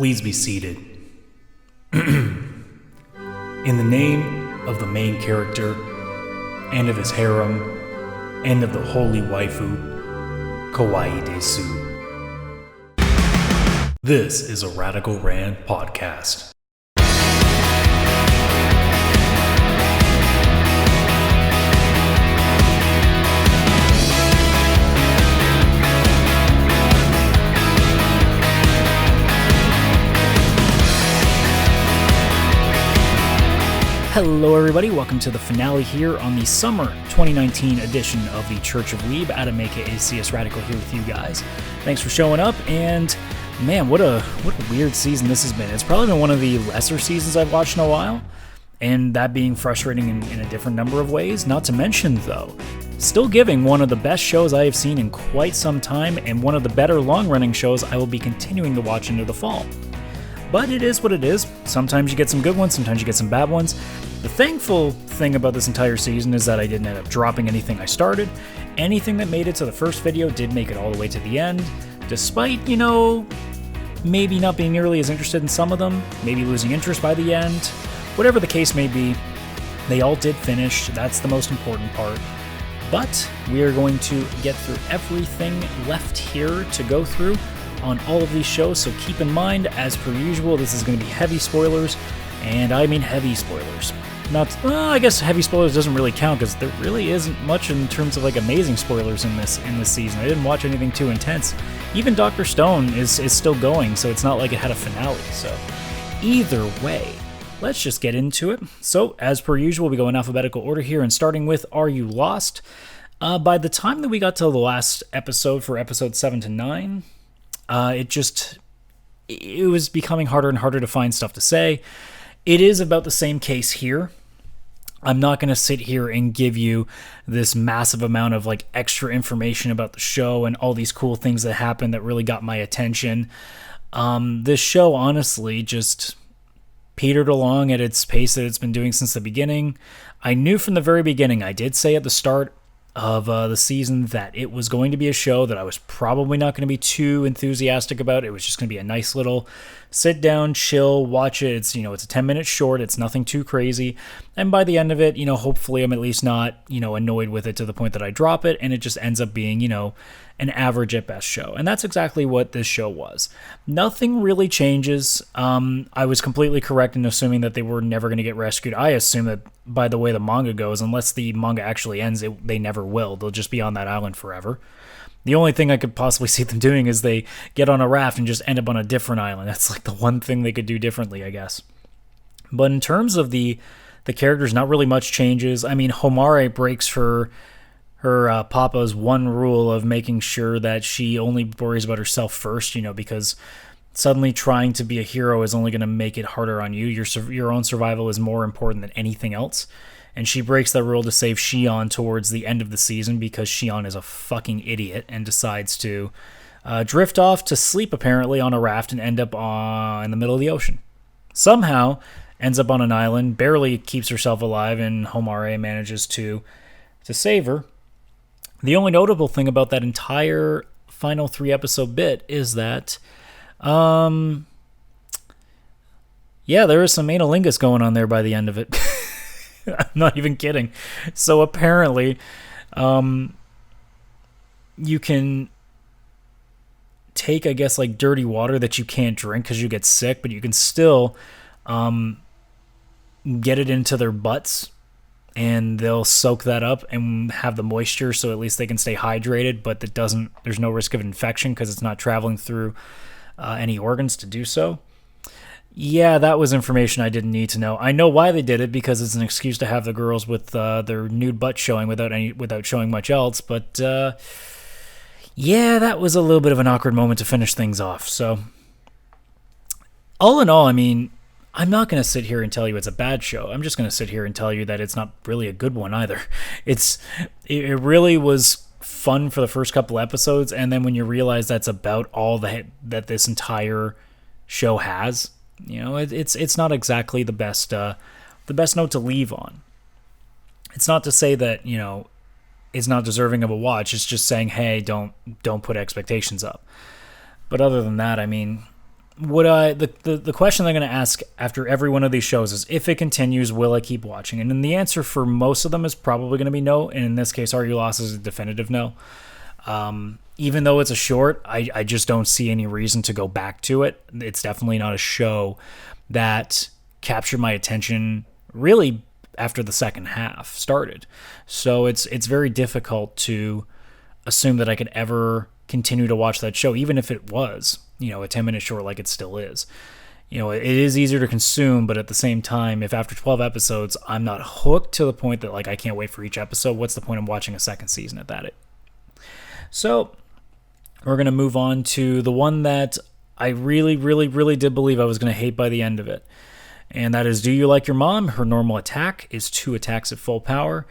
Please be seated. In the name of the main character, and of his harem, and of the holy waifu, Kawaii Desu. This is a Radical Rand podcast. Hello everybody, welcome to the finale here on the summer 2019 edition of the Church of Weeb. Adam aka CSRadical here with you guys. Thanks for showing up, and man, what a weird season this has been. It's probably been one of the lesser seasons I've watched in a while, and that being frustrating in a different number of ways. Not to mention, though, still giving one of the best shows I have seen in quite some time, and one of the better long-running shows I will be continuing to watch into the fall. But it is what it is. Sometimes you get some good ones, sometimes you get some bad ones. The thankful thing about this entire season is that I didn't end up dropping anything I started. Anything that made it to the first video did make it all the way to the end, despite, maybe not being nearly as interested in some of them, maybe losing interest by the end. Whatever the case may be, they all did finish. That's the most important part. But we are going to get through everything left here to go through on all of these shows, so keep in mind, as per usual, this is going to be heavy spoilers, and I mean heavy spoilers. I guess heavy spoilers doesn't really count, because there really isn't much in terms of amazing spoilers in this season. I didn't watch anything too intense. Even Dr. Stone is still going, so it's not like it had a finale. So either way, let's just get into it. So as per usual, we go in alphabetical order here, and starting with Are You Lost? By the time that we got to the last episode for episode 7 to 9, it was becoming harder and harder to find stuff to say. It is about the same case here. I'm not going to sit here and give you this massive amount of extra information about the show and all these cool things that happened that really got my attention. This show honestly just petered along at its pace that it's been doing since the beginning. I knew from the very beginning, I did say at the start of the season that it was going to be a show that I was probably not going to be too enthusiastic about. It was just going to be a nice little sit down, chill, watch it. It's, it's a 10-minute short. It's nothing too crazy. And by the end of it, hopefully I'm at least not, annoyed with it to the point that I drop it, and it just ends up being, an average at best show. And that's exactly what this show was. Nothing really changes. I was completely correct in assuming that they were never going to get rescued. I assume that by the way the manga goes, unless the manga actually ends, they never will. They'll just be on that island forever. The only thing I could possibly see them doing is they get on a raft and just end up on a different island. That's the one thing they could do differently, I guess. But in terms of the characters, not really much changes. I mean, Homare breaks her papa's one rule of making sure that she only worries about herself first, because suddenly trying to be a hero is only going to make it harder on you. Your own survival is more important than anything else. And she breaks that rule to save Shion towards the end of the season, because Shion is a fucking idiot and decides to drift off to sleep apparently on a raft and end up in the middle of the ocean. Somehow ends up on an island, barely keeps herself alive, and Homare manages to save her. The only notable thing about that entire final 3-episode bit is that, there is some analingus going on there by the end of it. I'm not even kidding. So apparently, you can take, I guess, dirty water that you can't drink because you get sick, but you can still get it into their butts, and they'll soak that up and have the moisture, so at least they can stay hydrated, but there's no risk of infection because it's not traveling through any organs to do so. Yeah, that was information I didn't need to know. I know why they did it, because it's an excuse to have the girls with their nude butt showing without showing much else, but that was a little bit of an awkward moment to finish things off. So all in all, I mean, I'm not going to sit here and tell you it's a bad show. I'm just going to sit here and tell you that it's not really a good one either. It really was fun for the first couple episodes, and then when you realize that's about all that this entire show has, it's not exactly the best note to leave on. It's not to say that it's not deserving of a watch. It's just saying, hey, don't put expectations up. But other than that, I mean, the question I'm going to ask after every one of these shows is, if it continues, will I keep watching? And then the answer for most of them is probably going to be no. And in this case, Are You Lost is a definitive no. Even though it's a short, I just don't see any reason to go back to it. It's definitely not a show that captured my attention really after the second half started. So it's very difficult to assume that I could ever continue to watch that show, even if it was, a 10-minute short like it still is. It is easier to consume, but at the same time, if after 12 episodes I'm not hooked to the point that like I can't wait for each episode, what's the point of watching a second season at that? So we're going to move on to the one that I really, really, really did believe I was going to hate by the end of it. And that is Do You Like Your Mom? Her normal attack is 2 attacks at full power.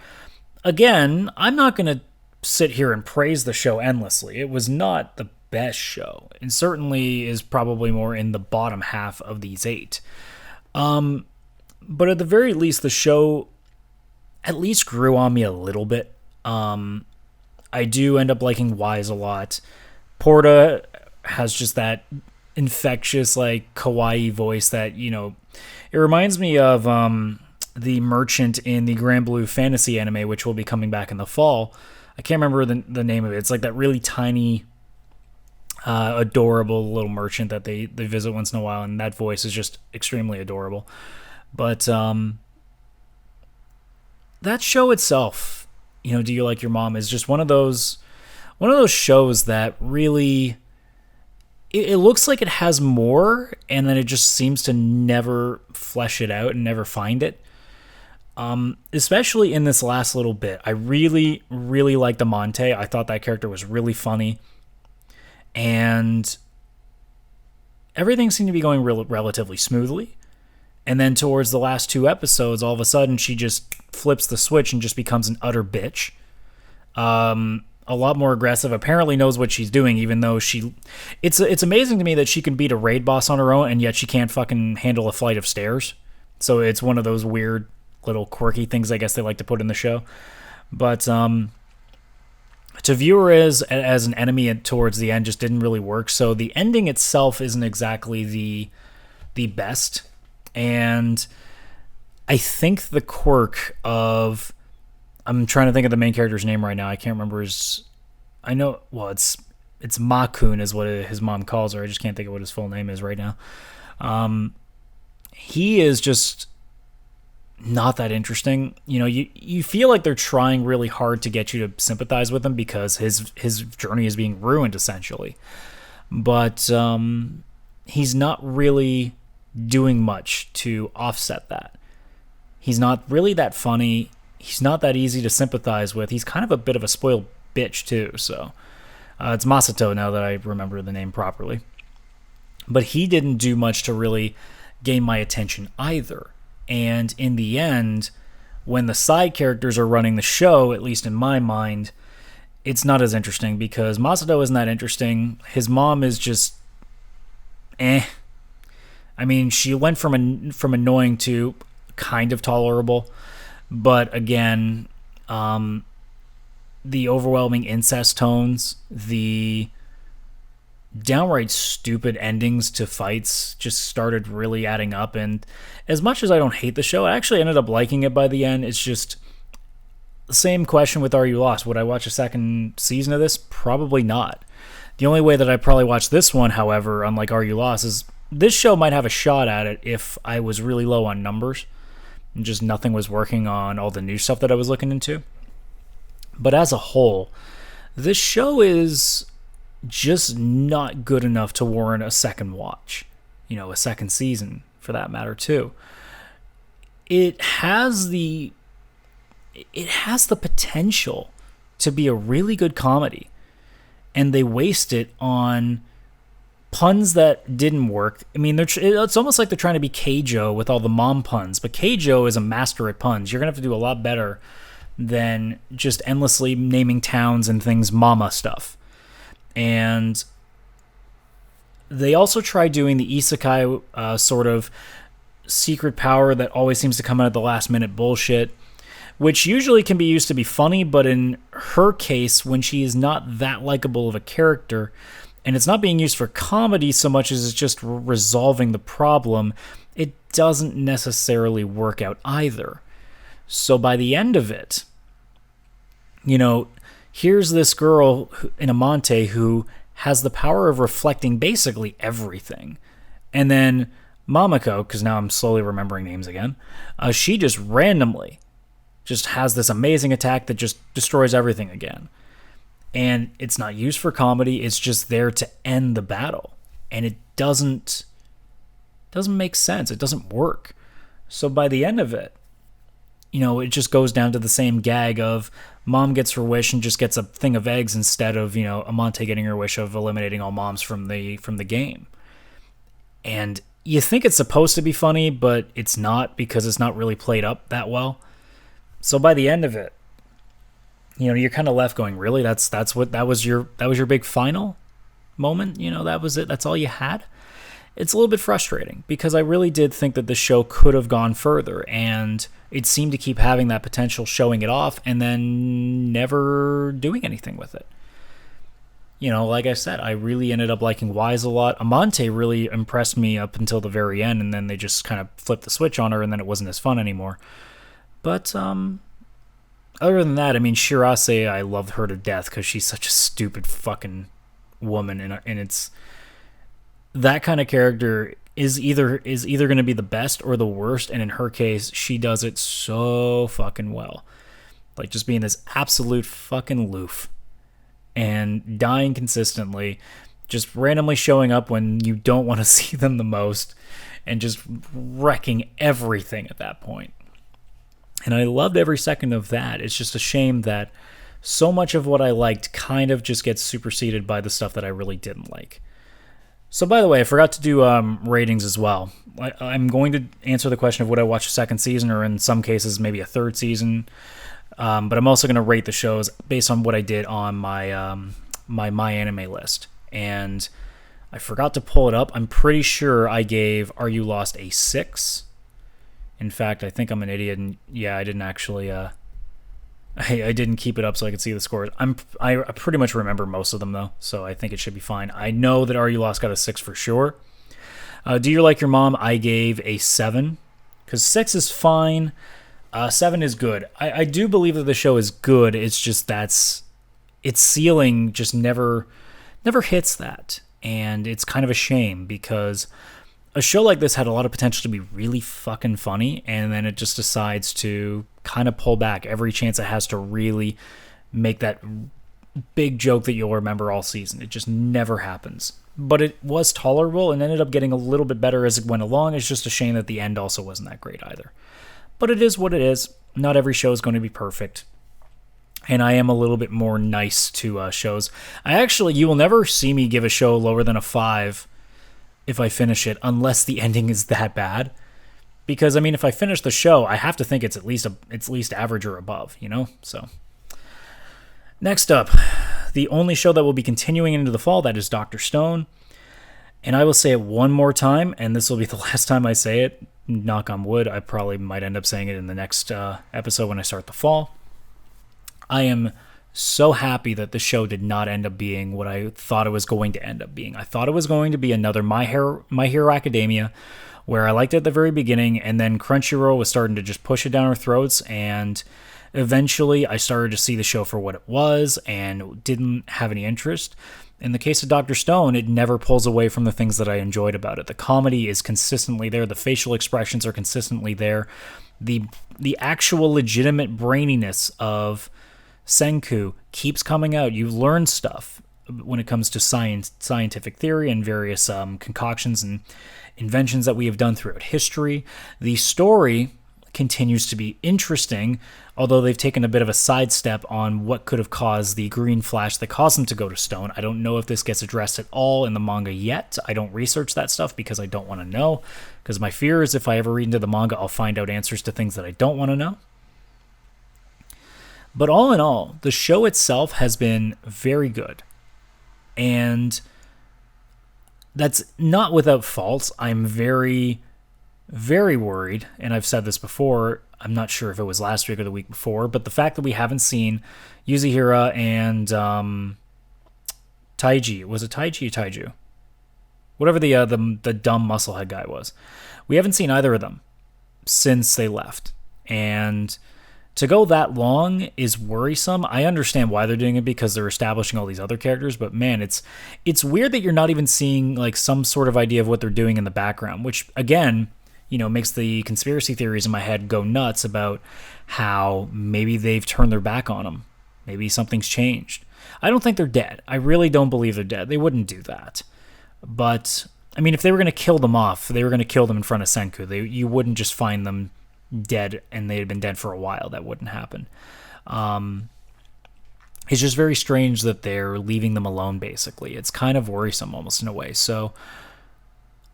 Again, I'm not going to sit here and praise the show endlessly. It was not the best show, and certainly is probably more in the bottom half of these 8. But at the very least, the show at least grew on me a little bit. I do end up liking Wise a lot. Porta has just that infectious, like, kawaii voice that, it reminds me of the merchant in the Grand Blue Fantasy anime, which will be coming back in the fall. I can't remember the name of it. It's like that really tiny, adorable little merchant that they visit once in a while, and that voice is just extremely adorable. But that show itself, Do You Like Your Mom, is just one of those shows that really, it looks like it has more, and then it just seems to never flesh it out and never find it. Especially in this last little bit, I really, really liked Amante. I thought that character was really funny, and everything seemed to be going relatively smoothly. And then towards the last 2 episodes, all of a sudden she just flips the switch and just becomes an utter bitch. A lot more aggressive, apparently knows what she's doing, even though it's amazing to me that she can beat a raid boss on her own, and yet she can't fucking handle a flight of stairs. So it's one of those weird little quirky things I guess they like to put in the show. But to view her as an enemy towards the end just didn't really work. So the ending itself isn't exactly the best. And I think the quirk of, I'm trying to think of the main character's name right now. I can't remember it's Makun is what his mom calls her. I just can't think of what his full name is right now. He is just not that interesting. You feel like they're trying really hard to get you to sympathize with him because his journey is being ruined, essentially. But he's not really doing much to offset that. He's not really that funny. He's not that easy to sympathize with. He's kind of a bit of a spoiled bitch, too. So it's Masato, now that I remember the name properly. But he didn't do much to really gain my attention either. And in the end, when the side characters are running the show, at least in my mind, it's not as interesting because Masato isn't that interesting. His mom is just I mean, she went from annoying to kind of tolerable. But again, the overwhelming incest tones, the downright stupid endings to fights just started really adding up. And as much as I don't hate the show, I actually ended up liking it by the end. It's just the same question with Are You Lost? Would I watch a second season of this? Probably not. The only way that I probably watch this one, however, unlike Are You Lost, is this show might have a shot at it if I was really low on numbers and just nothing was working on all the new stuff that I was looking into. But as a whole, this show is just not good enough to warrant a second watch. A second season, for that matter, too. It has the potential to be a really good comedy, and they waste it on puns that didn't work. I mean, it's almost like they're trying to be Keijo with all the mom puns, but Keijo is a master at puns. You're going to have to do a lot better than just endlessly naming towns and things mama stuff. And they also try doing the Isekai sort of secret power that always seems to come out at the last minute bullshit, which usually can be used to be funny, but in her case, when she is not that likable of a character, and it's not being used for comedy so much as it's just resolving the problem, it doesn't necessarily work out either. So by the end of it, here's this girl in Amante who has the power of reflecting basically everything. And then Mamako, because now I'm slowly remembering names again, she just randomly just has this amazing attack that just destroys everything again. And it's not used for comedy, it's just there to end the battle. And it doesn't make sense, it doesn't work. So by the end of it, it just goes down to the same gag of mom gets her wish and just gets a thing of eggs instead of, Amante getting her wish of eliminating all moms from the game. And you think it's supposed to be funny, but it's not, because it's not really played up that well. So by the end of it, you're kind of left going, really? That was your big final moment? That was it? That's all you had? It's a little bit frustrating, because I really did think that the show could have gone further, and it seemed to keep having that potential, showing it off, and then never doing anything with it. Like I said, I really ended up liking Wise a lot. Amante really impressed me up until the very end, and then they just kind of flipped the switch on her, and then it wasn't as fun anymore. But other than that, Shirase, I loved her to death, because she's such a stupid fucking woman, and it's that kind of character is either going to be the best or the worst, and in her case, she does it so fucking well. Like, just being this absolute fucking loof and dying consistently, just randomly showing up when you don't want to see them the most, and just wrecking everything at that point. And I loved every second of that. It's just a shame that so much of what I liked kind of just gets superseded by the stuff that I really didn't like. So, by the way, I forgot to do ratings as well. I'm going to answer the question of would I watch a second season, or in some cases maybe a third season. But I'm also going to rate the shows based on what I did on my my anime list. And I forgot to pull it up. I'm pretty sure I gave Are You Lost a 6. In fact, I think I'm an idiot, and yeah, I didn't actually I didn't keep it up so I could see the scores. I pretty much remember most of them, though, so I think it should be fine. I know that Are You Lost got a 6 for sure. Do You Like Your Mom? I gave a 7, because 6 is fine. 7 is good. I do believe that the show is good. It's just its ceiling just never hits that, and it's kind of a shame, because a show like this had a lot of potential to be really fucking funny, and then it just decides to kind of pull back every chance it has to really make that big joke that you'll remember all season. It just never happens. But it was tolerable and ended up getting a little bit better as it went along. It's just a shame that the end also wasn't that great either. But it is what it is. Not every show is going to be perfect. And I am a little bit more nice to shows. You will never see me give a show lower than a 5 if I finish it, unless the ending is that bad. Because, if I finish the show, I have to think it's at least average or above, So, next up, the only show that will be continuing into the fall, that is Dr. Stone. And I will say it one more time, and this will be the last time I say it. Knock on wood. I probably might end up saying it in the next episode when I start the fall. I am so happy that the show did not end up being what I thought it was going to end up being. I thought it was going to be another My Hero Academia, where I liked it at the very beginning, and then Crunchyroll was starting to just push it down our throats, and eventually I started to see the show for what it was and didn't have any interest. In the case of Dr. Stone, it never pulls away from the things that I enjoyed about it. The comedy is consistently there. The facial expressions are consistently there. The actual legitimate braininess of Senku keeps coming out. You learn stuff when it comes to scientific theory and various concoctions and inventions that we have done throughout history. The story continues to be interesting, although they've taken a bit of a sidestep on what could have caused the green flash that caused them to go to Stone. I don't know if this gets addressed at all in the manga yet. I don't research that stuff because I don't want to know, because my fear is if I ever read into the manga, I'll find out answers to things that I don't want to know. But all in all, the show itself has been very good. And that's not without faults. I'm very, very worried, and I've said this before, I'm not sure if it was last week or the week before, but the fact that we haven't seen Yuzihira and Taiji. Was it Taiji or Taiju? Whatever the dumb musclehead guy was. We haven't seen either of them since they left. And to go that long is worrisome. I understand why they're doing it because they're establishing all these other characters, but man, it's weird that you're not even seeing like some sort of idea of what they're doing in the background, which again, makes the conspiracy theories in my head go nuts about how maybe they've turned their back on them. Maybe something's changed. I don't think they're dead. I really don't believe they're dead. They wouldn't do that. But, I mean, if they were going to kill them off, they were going to kill them in front of Senku. You wouldn't just find them dead and they had been dead for a while. That wouldn't happen. It's just very strange that they're leaving them alone, basically. It's kind of worrisome almost in a way. So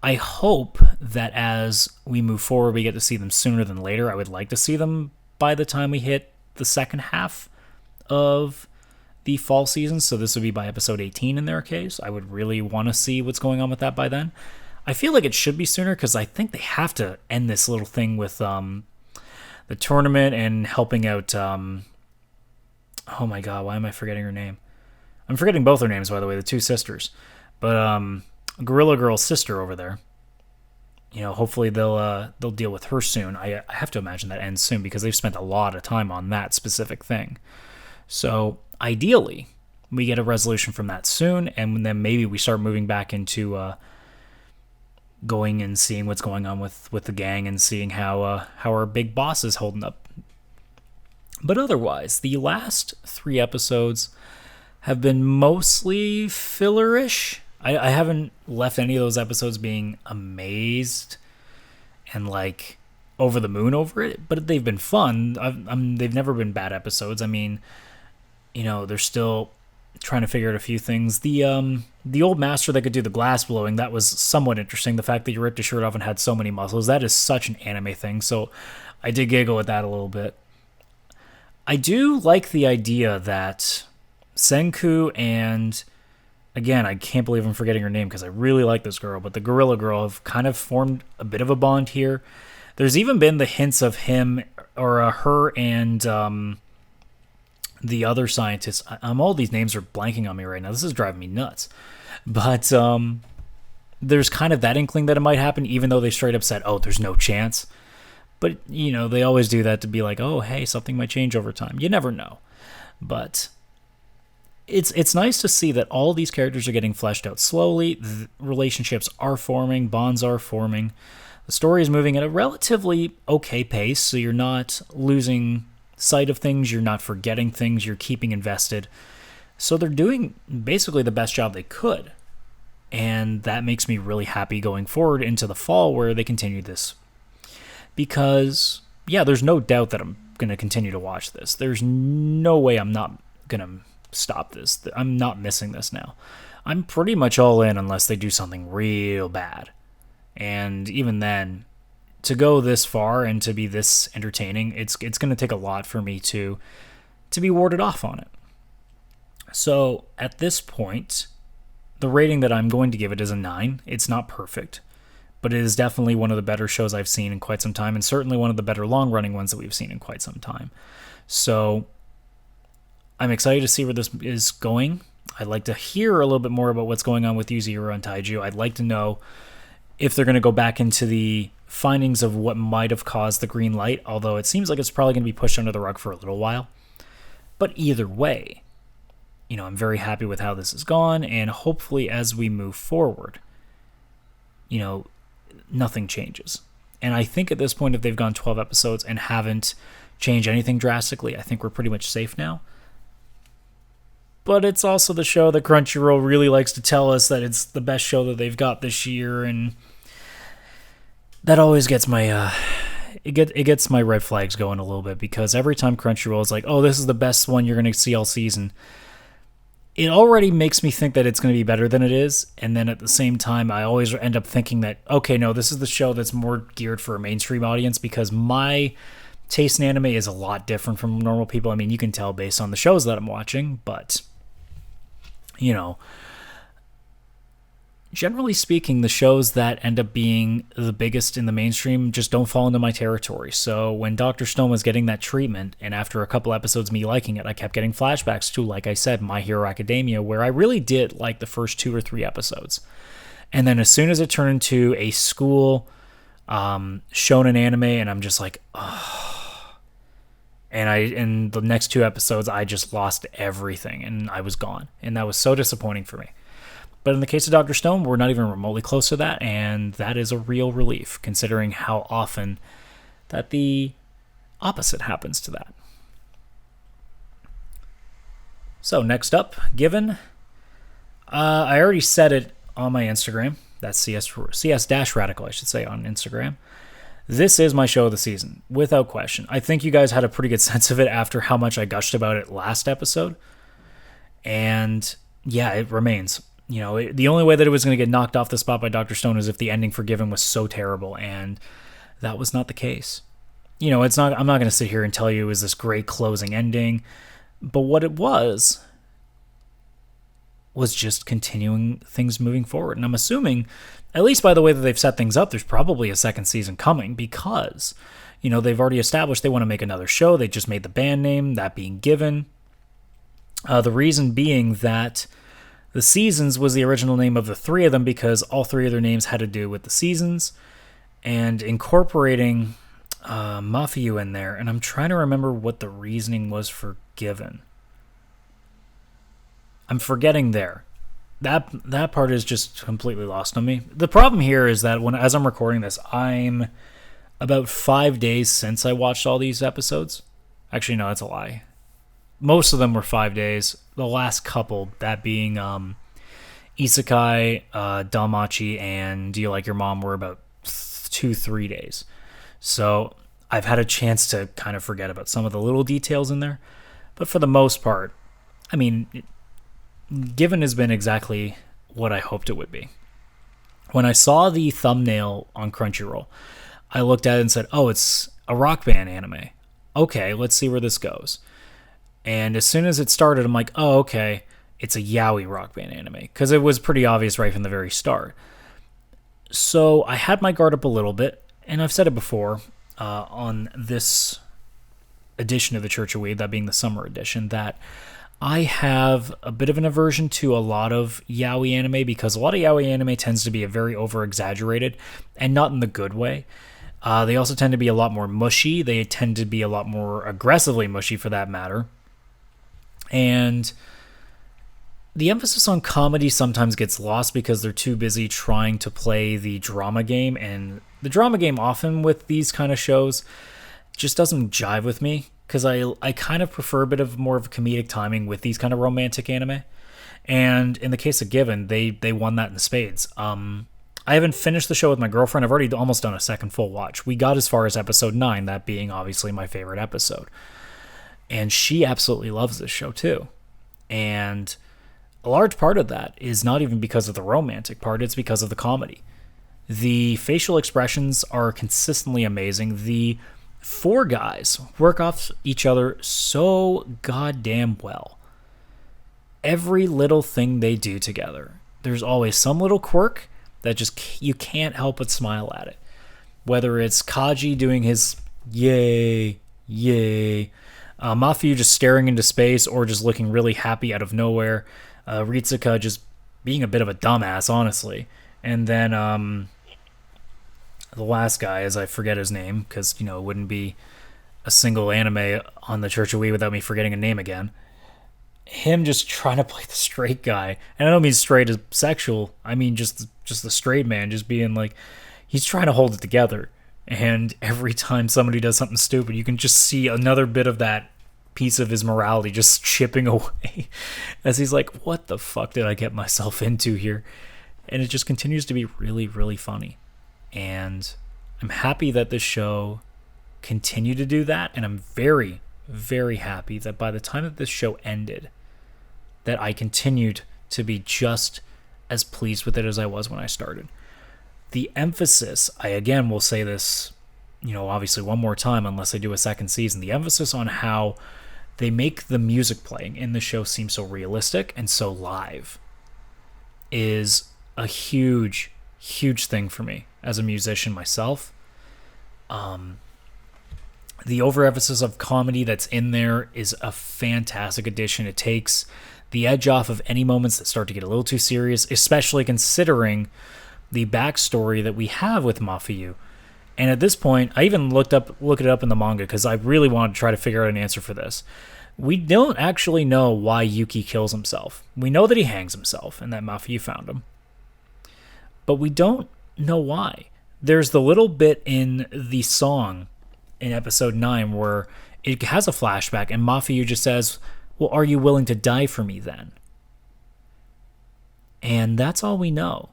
I hope that as we move forward, we get to see them sooner than later. I would like to see them by the time we hit the second half of the fall season, so this would be by episode 18 in their case. I would really want to see what's going on with that by then. I feel like it should be sooner because I think they have to end this little thing with the tournament and helping out oh my god, why am I forgetting her name? I'm forgetting both their names, by the way, the two sisters. But Gorilla Girl's sister over there, hopefully they'll deal with her soon. I have to imagine that ends soon because they've spent a lot of time on that specific thing. So ideally, we get a resolution from that soon, and then maybe we start moving back into going and seeing what's going on with the gang and seeing how our big boss is holding up. But otherwise, the last 3 episodes have been mostly fillerish. I haven't left any of those episodes being amazed and like over the moon over it, but they've been fun. They've never been bad episodes. I mean, they're still trying to figure out a few things. The old master that could do the glass blowing, that was somewhat interesting. The fact that you ripped his shirt off and had so many muscles, that is such an anime thing. So I did giggle at that a little bit. I do like the idea that Senku and, again, I can't believe I'm forgetting her name because I really like this girl, but the Gorilla Girl have kind of formed a bit of a bond here. There's even been the hints of him or her and the other scientists. All these names are blanking on me right now. This is driving me nuts. But there's kind of that inkling that it might happen, even though they straight up said, oh, there's no chance. But, they always do that to be like, oh, hey, something might change over time. You never know. But it's nice to see that all these characters are getting fleshed out slowly. The relationships are forming. Bonds are forming. The story is moving at a relatively okay pace, so you're not losing sight of things, you're not forgetting things, you're keeping invested. So they're doing basically the best job they could. And that makes me really happy going forward into the fall where they continue this. Because, yeah, there's no doubt that I'm going to continue to watch this. There's no way I'm not going to stop this. I'm not missing this now. I'm pretty much all in unless they do something real bad. And even then, to go this far and to be this entertaining, it's going to take a lot for me to be warded off on it. So at this point, the rating that I'm going to give it is a 9. It's not perfect, but it is definitely one of the better shows I've seen in quite some time, and certainly one of the better long-running ones that we've seen in quite some time. So I'm excited to see where this is going. I'd like to hear a little bit more about what's going on with Yuzuru and Taiju. I'd like to know if they're going to go back into the findings of what might have caused the green light, although it seems like it's probably going to be pushed under the rug for a little while. But either way, I'm very happy with how this has gone, and hopefully as we move forward, nothing changes. And I think at this point, if they've gone 12 episodes and haven't changed anything drastically, I think we're pretty much safe now. But it's also the show that Crunchyroll really likes to tell us that it's the best show that they've got this year, and that always gets my it gets my red flags going a little bit, because every time Crunchyroll is like, oh, this is the best one you're going to see all season, it already makes me think that it's going to be better than it is, and then at the same time, I always end up thinking that, okay, no, this is the show that's more geared for a mainstream audience, because my taste in anime is a lot different from normal people. I mean, you can tell based on the shows that I'm watching, but generally speaking, the shows that end up being the biggest in the mainstream just don't fall into my territory. So when Dr. Stone was getting that treatment, and after a couple episodes me liking it, I kept getting flashbacks to, like I said, My Hero Academia, where I really did like the first 2 or 3 episodes. And then as soon as it turned into a school shonen anime, and I'm just like, oh. And in the next 2 episodes, I just lost everything, and I was gone. And that was so disappointing for me. But in the case of Dr. Stone, we're not even remotely close to that, and that is a real relief, considering how often that the opposite happens to that. So next up, Given. I already said it on my Instagram. That's CS-Radical, I should say, on Instagram. This is my show of the season, without question. I think you guys had a pretty good sense of it after how much I gushed about it last episode. And yeah, it remains. You know, the only way that it was going to get knocked off the spot by Dr. Stone is if the ending for Given was so terrible, and that was not the case. You know, I'm not going to sit here and tell you it was this great closing ending, but what it was just continuing things moving forward. And I'm assuming, at least by the way that they've set things up, there's probably a second season coming, because, you know, they've already established they want to make another show. They just made the band name, that being Given. The reason being that the Seasons was the original name of the 3 of them, because all 3 of their names had to do with the seasons, and incorporating Mafiu in there. And I'm trying to remember what the reasoning was for Given. I'm forgetting there. That part is just completely lost on me. The problem here is that as I'm recording this, I'm about 5 days since I watched all these episodes. Actually, no, that's a lie. Most of them were 5 days. The last couple, that being Isekai, Dalmachi, and Do You Like Your Mom, were about 2-3 days. So I've had a chance to kind of forget about some of the little details in there. But for the most part, I mean, Given has been exactly what I hoped it would be. When I saw the thumbnail on Crunchyroll, I looked at it and said, oh, it's a rock band anime. Okay, let's see where this goes. And as soon as it started, I'm like, oh, okay, it's a yaoi rock band anime, because it was pretty obvious right from the very start. So I had my guard up a little bit, and I've said it before on this edition of the Church of Weeb, that being the summer edition, that I have a bit of an aversion to a lot of yaoi anime, because a lot of yaoi anime tends to be a very over-exaggerated, and not in the good way. They also tend to be a lot more mushy. They tend to be a lot more aggressively mushy, for that matter. And the emphasis on comedy sometimes gets lost because they're too busy trying to play the drama game, and the drama game often with these kind of shows just doesn't jive with me, because I kind of prefer a bit of more of comedic timing with these kind of romantic anime. And in the case of Given, they won that in spades. I haven't finished the show with my girlfriend. I've already almost done a second full watch. We got as far as episode 9, that being obviously my favorite episode. And she absolutely loves this show too. And a large part of that is not even because of the romantic part, it's because of the comedy. The facial expressions are consistently amazing. The 4 guys work off each other so goddamn well. Every little thing they do together, there's always some little quirk that just you can't help but smile at it. Whether it's Kaji doing his yay, Mafiu just staring into space or just looking really happy out of nowhere, Ritsuka just being a bit of a dumbass, honestly, and then the last guy, as I forget his name, because, you know, it wouldn't be a single anime on the Church of Weeb without me forgetting a name again. Him just trying to play the straight guy. And I don't mean straight as sexual. I mean just the straight man, just being like, he's trying to hold it together. And every time somebody does something stupid, you can just see another bit of that piece of his morality just chipping away. As he's like, what the fuck did I get myself into here? And it just continues to be really, really funny. And I'm happy that this show continued to do that, and I'm very, very happy that by the time that this show ended, that I continued to be just as pleased with it as I was when I started. The emphasis, I again will say this, you know, obviously one more time unless I do a second season, the emphasis on how they make the music playing in the show seem so realistic and so live is a huge, huge thing for me as a musician myself. The overemphasis of comedy that's in there is a fantastic addition. It takes the edge off of any moments that start to get a little too serious, especially considering the backstory that we have with Mafuyu. And at this point, I even looked it up in the manga because I really wanted to try to figure out an answer for this. We don't actually know why Yuki kills himself. We know that he hangs himself and that Mafuyu found him. But we don't know why. There's the little bit in the song in episode 9 where it has a flashback and Mafuyu just says, well, are you willing to die for me then? And that's all we know.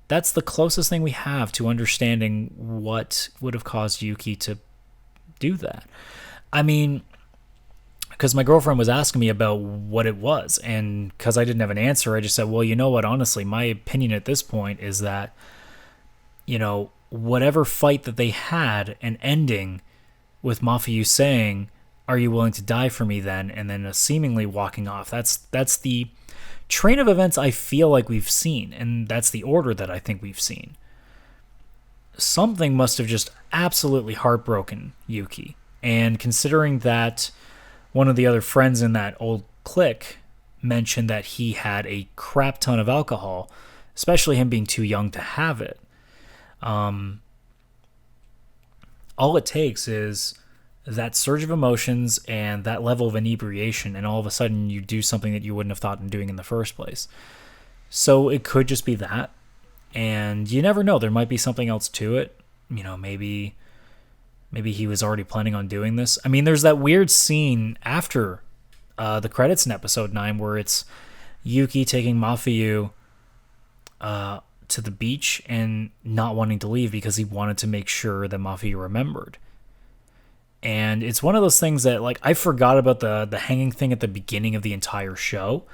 That's the closest thing we have to understanding what would have caused Yuki to do that. I mean, because my girlfriend was asking me about what it was, and because I didn't have an answer, I just said, well, you know what, honestly, my opinion at this point is that, you know, whatever fight that they had, an ending with Mafuyu saying, are you willing to die for me then? And then seemingly walking off. That's the train of events I feel like we've seen, and that's the order that I think we've seen. Something must have just absolutely heartbroken Yuki. And considering that one of the other friends in that old clique mentioned that he had a crap ton of alcohol, especially him being too young to have it, all it takes is that surge of emotions and that level of inebriation, and all of a sudden you do something that you wouldn't have thought of doing in the first place. So it could just be that, and you never know. There might be something else to it. You know, maybe he was already planning on doing this. I mean, there's that weird scene after the credits in episode 9 where it's Yuki taking Mafuyu to the beach and not wanting to leave because he wanted to make sure that Mafuyu remembered. And it's one of those things that, like, I forgot about the hanging thing at the beginning of the entire show,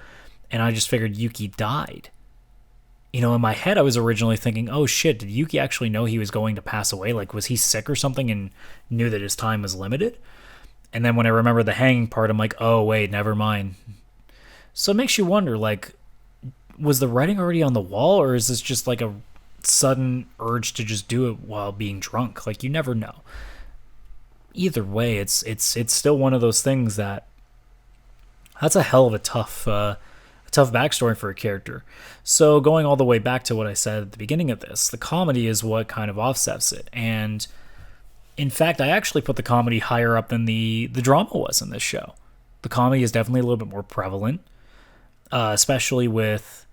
and I just figured Yuki died. You know, in my head, I was originally thinking, oh shit, did Yuki actually know he was going to pass away? Like, was he sick or something and knew that his time was limited? And then when I remember the hanging part, I'm like, oh wait, never mind. So it makes you wonder, like, was the writing already on the wall, or is this just like a sudden urge to just do it while being drunk? Like, you never know. Either way, it's still one of those things that's a hell of a tough backstory for a character. So going all the way back to what I said at the beginning of this, the comedy is what kind of offsets it. And in fact, I actually put the comedy higher up than the drama was in this show. The comedy is definitely a little bit more prevalent, especially with,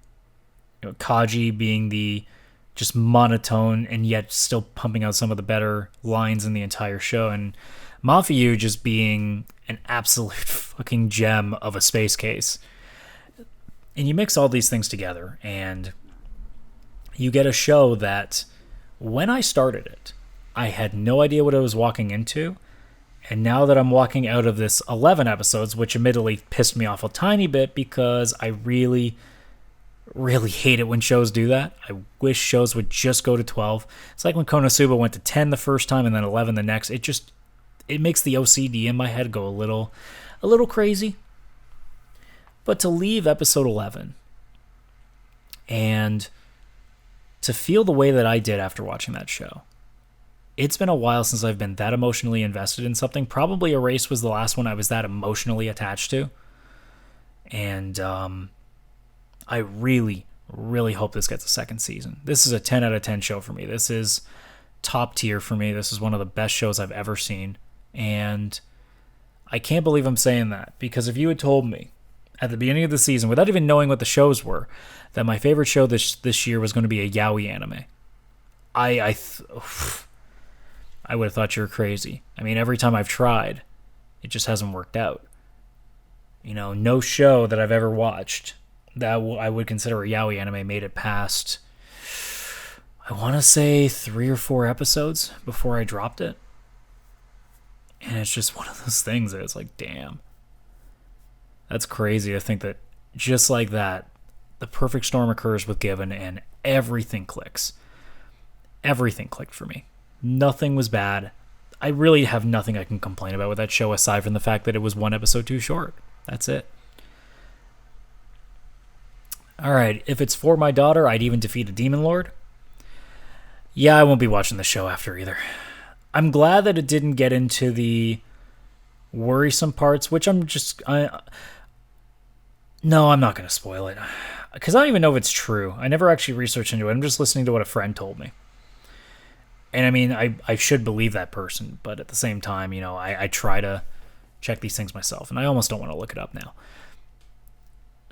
you know, Kaji being the just monotone and yet still pumping out some of the better lines in the entire show, and Mafuyu just being an absolute fucking gem of a space case. And you mix all these things together, and you get a show that, when I started it, I had no idea what I was walking into, and now that I'm walking out of this 11 episodes, which admittedly pissed me off a tiny bit because I really hate it when shows do that. I wish shows would just go to 12. It's like when Konosuba went to 10 the first time and then 11 the next. It makes the OCD in my head go a little crazy. But to leave episode 11 and to feel the way that I did after watching that show, it's been a while since I've been that emotionally invested in something. Probably Erased was the last one I was that emotionally attached to. And I really, really hope this gets a second season. This is a 10 out of 10 show for me. This is top tier for me. This is one of the best shows I've ever seen. And I can't believe I'm saying that, because if you had told me at the beginning of the season, without even knowing what the shows were, that my favorite show this year was going to be a yaoi anime, I would have thought you were crazy. I mean, every time I've tried, it just hasn't worked out. You know, no show that I've ever watched that I would consider a yaoi anime made it past, I want to say 3 or 4 episodes before I dropped it. And it's just one of those things that it's like, damn. That's crazy to think that just like that, the perfect storm occurs with Given and everything clicks. Everything clicked for me. Nothing was bad. I really have nothing I can complain about with that show aside from the fact that it was 1 episode too short. That's it. All right, if it's for my daughter, I'd even defeat a demon lord. Yeah, I won't be watching the show after either. I'm glad that it didn't get into the worrisome parts, which no, I'm not going to spoil it. Because I don't even know if it's true. I never actually researched into it. I'm just listening to what a friend told me. And I mean, I should believe that person, but at the same time, I try to check these things myself, and I almost don't want to look it up now.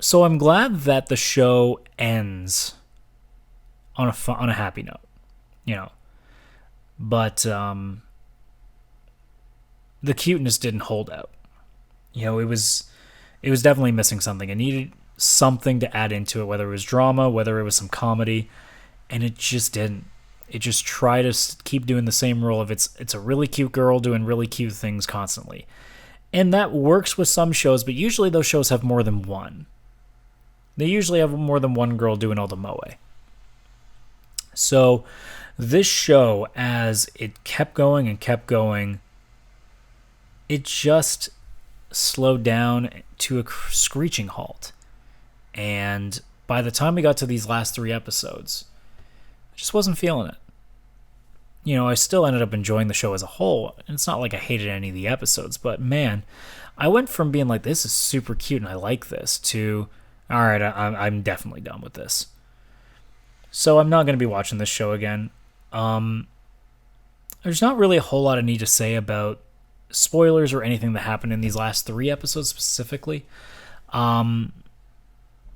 So I'm glad that the show ends on a happy note, But the cuteness didn't hold out. It was definitely missing something. It needed something to add into it, whether it was drama, whether it was some comedy, and it just didn't. It just tried to keep doing the same role of it's a really cute girl doing really cute things constantly. And that works with some shows, but usually those shows have more than one. They usually have more than one girl doing all the moe. So this show, as it kept going and kept going, it just slowed down to a screeching halt. And by the time we got to these last 3 episodes, I just wasn't feeling it. I still ended up enjoying the show as a whole. And it's not like I hated any of the episodes, but man, I went from being like, this is super cute and I like this, to, all right, I'm definitely done with this. So I'm not going to be watching this show again. There's not really a whole lot I need to say about spoilers or anything that happened in these last 3 episodes specifically. I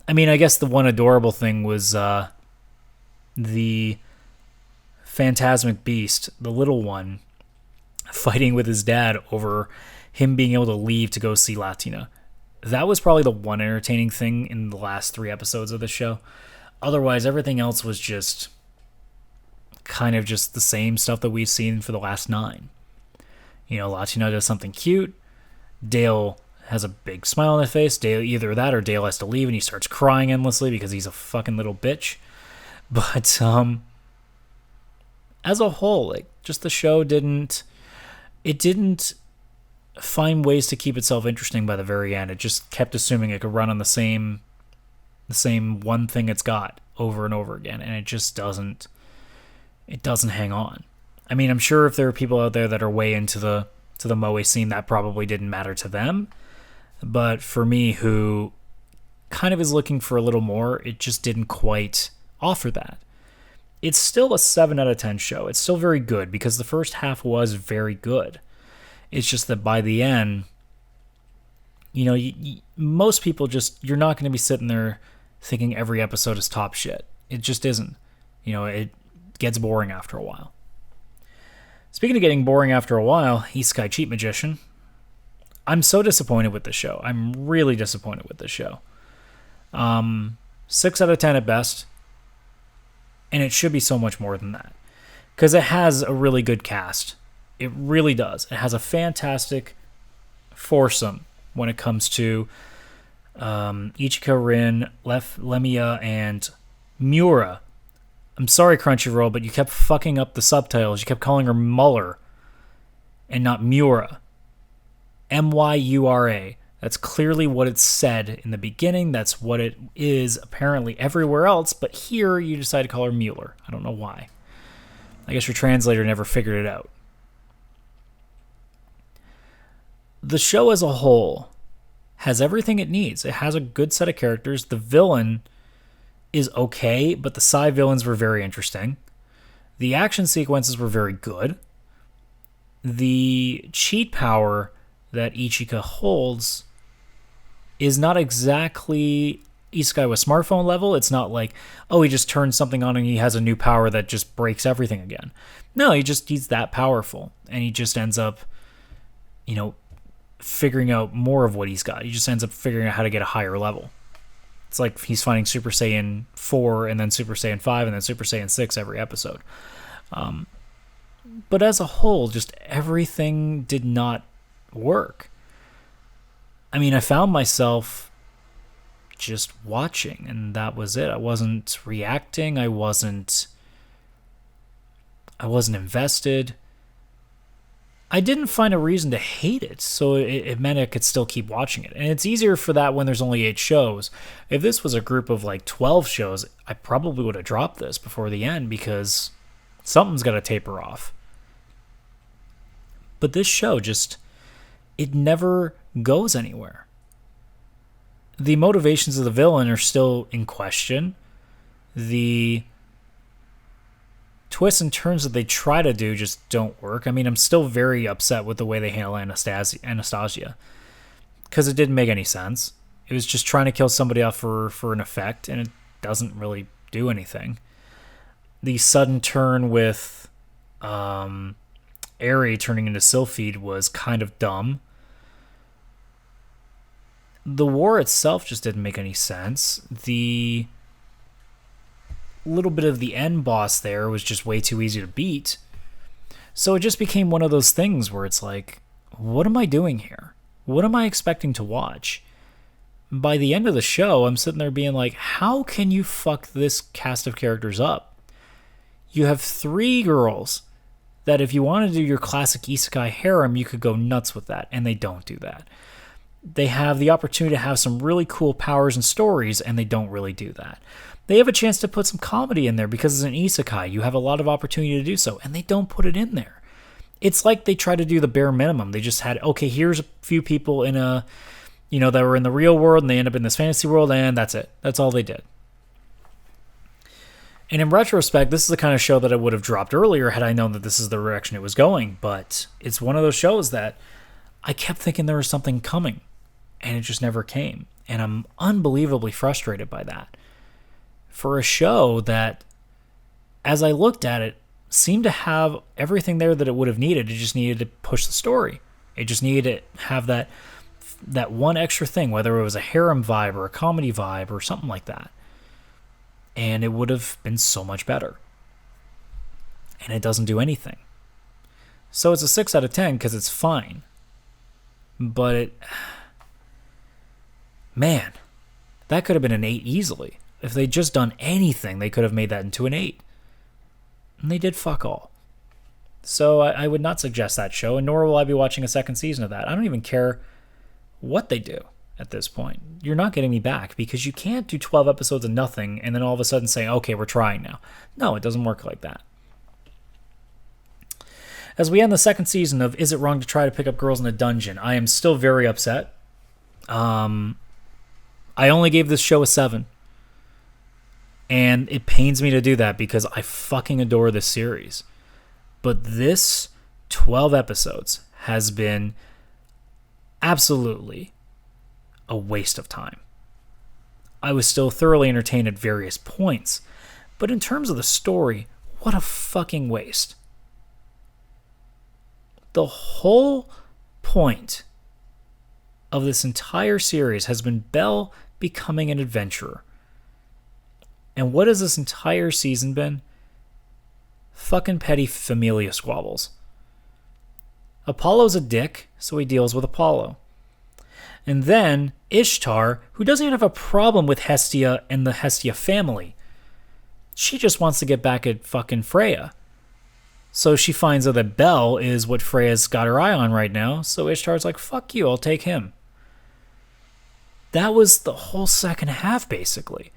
guess the one adorable thing was the phantasmic beast, the little one, fighting with his dad over him being able to leave to go see Latina. That was probably the one entertaining thing in the last 3 episodes of the show. Otherwise, everything else was just kind of just the same stuff that we've seen for the last 9. Latina does something cute. Dale has a big smile on his face. Either that or Dale has to leave and he starts crying endlessly because he's a fucking little bitch. But as a whole, just the show didn't find ways to keep itself interesting by the very end. It just kept assuming it could run on the same one thing it's got over and over again, and it just doesn't hang on. I'm sure if there are people out there that are way into the moe scene, that probably didn't matter to them. But for me, who kind of is looking for a little more, it just didn't quite offer that. It's still a 7 out of 10 show. It's still very good because the first half was very good. It's just that by the end, most people you're not going to be sitting there thinking every episode is top shit. It just isn't. It gets boring after a while. Speaking of getting boring after a while, Isekai Cheat Magician. I'm so disappointed with this show. I'm really disappointed with this show. 6 out of 10 at best. And it should be so much more than that. Because it has a really good cast. It really does. It has a fantastic foursome when it comes to Ichika, Rin, Lemia, and Miura. I'm sorry, Crunchyroll, but you kept fucking up the subtitles. You kept calling her Muller and not Miura. Myura. That's clearly what it said in the beginning. That's what it is apparently everywhere else. But here you decide to call her Mueller. I don't know why. I guess your translator never figured it out. The show as a whole has everything it needs. It has a good set of characters. The villain is okay, but the side villains were very interesting. The action sequences were very good. The cheat power that Ichika holds is not exactly Isekai with smartphone level. It's not like, oh, he just turns something on and he has a new power that just breaks everything again. No, he's that powerful. And he just ends up, figuring out more of what he's got. He just ends up figuring out how to get a higher level. It's like he's fighting Super Saiyan 4 and then Super Saiyan 5 and then Super Saiyan 6 every episode. But as a whole, just everything did not work. I found myself just watching, and that was it. I wasn't reacting. I wasn't invested. I didn't find a reason to hate it, so it meant I could still keep watching it. And it's easier for that when there's only 8 shows. If this was a group of like 12 shows, I probably would have dropped this before the end because something's got to taper off. But this show just, it never goes anywhere. The motivations of the villain are still in question. The twists and turns that they try to do just don't work. I mean, I'm still very upset with the way they handle Anastasia because it didn't make any sense. It was just trying to kill somebody off for an effect, and it doesn't really do anything. The sudden turn with Eri turning into Sylphide was kind of dumb. The war itself just didn't make any sense. The little bit of the end boss there was just way too easy to beat. So it just became one of those things where it's like, what am I doing here? What am I expecting to watch? By the end of the show, I'm sitting there being like, how can you fuck this cast of characters up? You have 3 girls that if you want to do your classic Isekai harem, you could go nuts with that, and they don't do that. They have the opportunity to have some really cool powers and stories, and they don't really do that. They have a chance to put some comedy in there because it's an isekai. You have a lot of opportunity to do so, and they don't put it in there. It's like they try to do the bare minimum. They just had, okay, here's a few people in that were in the real world, and they end up in this fantasy world, and that's it. That's all they did. And in retrospect, this is the kind of show that I would have dropped earlier had I known that this is the direction it was going. But it's one of those shows that I kept thinking there was something coming, and it just never came. And I'm unbelievably frustrated by that. For a show that, as I looked at it, seemed to have everything there that it would have needed. It just needed to push the story. It just needed to have that one extra thing, whether it was a harem vibe or a comedy vibe or something like that. And it would have been so much better. And it doesn't do anything. So it's a 6 out of 10 because it's fine. But man, that could have been an 8 easily. If they'd just done anything, they could have made that into an 8. And they did fuck all. So I would not suggest that show, and nor will I be watching a second season of that. I don't even care what they do at this point. You're not getting me back because you can't do 12 episodes of nothing and then all of a sudden say, okay, we're trying now. No, it doesn't work like that. As we end the second season of Is It Wrong to Try to Pick Up Girls in a Dungeon, I am still very upset. I only gave this show a 7. And it pains me to do that because I fucking adore this series. But this 12 episodes has been absolutely a waste of time. I was still thoroughly entertained at various points, but in terms of the story, what a fucking waste. The whole point of this entire series has been Belle becoming an adventurer. And what has this entire season been? Fucking petty familia squabbles. Apollo's a dick, so he deals with Apollo. And then Ishtar, who doesn't even have a problem with Hestia and the Hestia family. She just wants to get back at fucking Freya. So she finds out that Belle is what Freya's got her eye on right now, so Ishtar's like, fuck you, I'll take him. That was the whole second half, basically.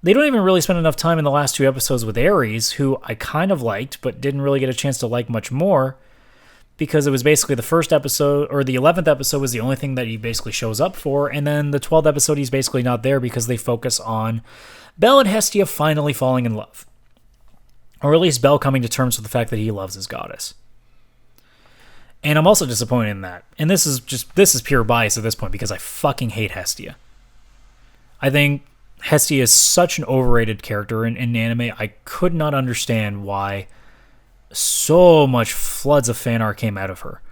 They don't even really spend enough time in the last 2 episodes with Ares, who I kind of liked, but didn't really get a chance to like much more, because it was basically the first episode, or the 11th episode was the only thing that he basically shows up for, and then the 12th episode he's basically not there because they focus on Belle and Hestia finally falling in love. Or at least Belle coming to terms with the fact that he loves his goddess. And I'm also disappointed in that. And this is pure bias at this point because I fucking hate Hestia. I think Hestia is such an overrated character in anime. I could not understand why so much floods of fan art came out of her.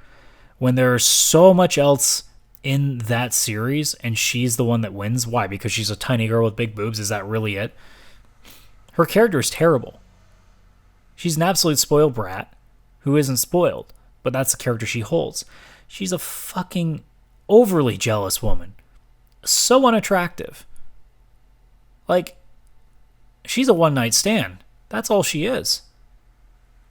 When there's so much else in that series and she's the one that wins. Why? Because she's a tiny girl with big boobs? Is that really it? Her character is terrible. She's an absolute spoiled brat who isn't spoiled, but that's the character she holds. She's a fucking overly jealous woman. So unattractive. Like, she's a one-night stand. That's all she is.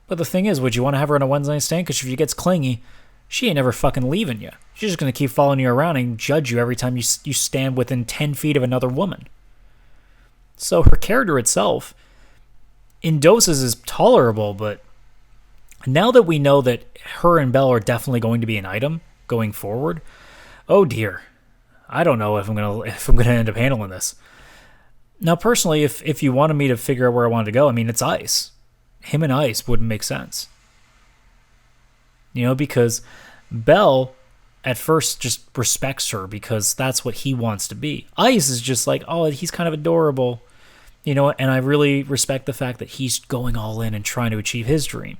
But the thing is, would you want to have her on a Wednesday night stand? Because if she gets clingy, she ain't never fucking leaving you. She's just going to keep following you around and judge you every time you stand within 10 feet of another woman. So her character itself, in doses, is tolerable, but now that we know that her and Belle are definitely going to be an item going forward, oh dear, I don't know if I'm gonna end up handling this. Now, personally, if you wanted me to figure out where I wanted to go, I mean, it's Ice. Him and Ice wouldn't make sense. Because Belle at first just respects her because that's what he wants to be. Ice is just like, oh, he's kind of adorable. And I really respect the fact that he's going all in and trying to achieve his dream.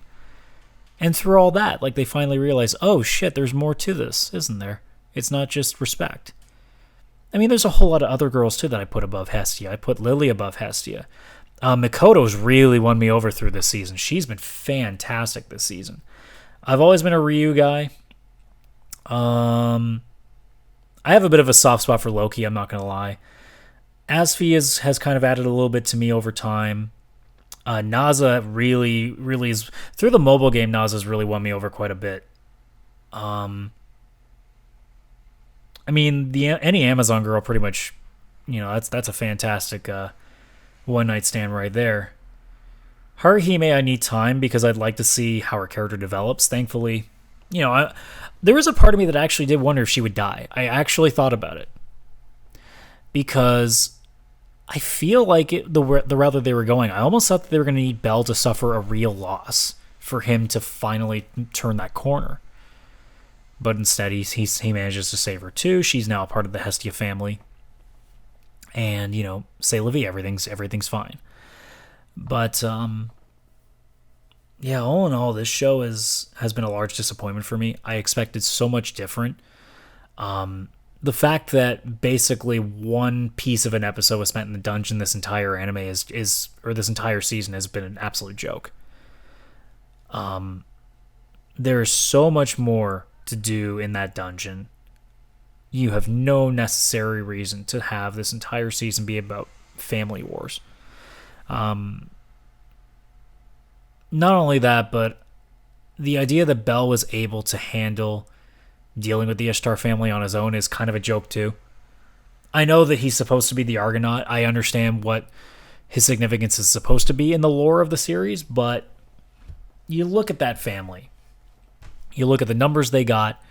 And through all that, they finally realize, oh shit, there's more to this, isn't there? It's not just respect. I mean, there's a whole lot of other girls too that I put above Hestia. I put Lily above Hestia. Mikoto's really won me over through this season. She's been fantastic this season. I've always been a Ryu guy. I have a bit of a soft spot for Loki, I'm not going to lie. Asphy has kind of added a little bit to me over time. Naza really is... Through the mobile game, Naza's really won me over quite a bit. I mean, any Amazon girl pretty much... that's a fantastic one-night stand right there. Haruhime, I need time because I'd like to see how her character develops. Thankfully, there was a part of me that actually did wonder if she would die. I actually thought about it. Because I feel like the route that they were going, I almost thought that they were going to need Belle to suffer a real loss for him to finally turn that corner. But instead, he manages to save her too. She's now a part of the Hestia family. And, c'est la vie, everything's fine. But, yeah, all in all, this show has been a large disappointment for me. I expected so much different. The fact that basically one piece of an episode was spent in the dungeon this entire anime this entire season has been an absolute joke. There is so much more to do in that dungeon. You have no necessary reason to have this entire season be about family wars. Not only that, but the idea that Belle was able to handle dealing with the Ishtar family on his own is kind of a joke too. I know that he's supposed to be the Argonaut. I understand what his significance is supposed to be in the lore of the series, but you look at that family. You look at the numbers they got.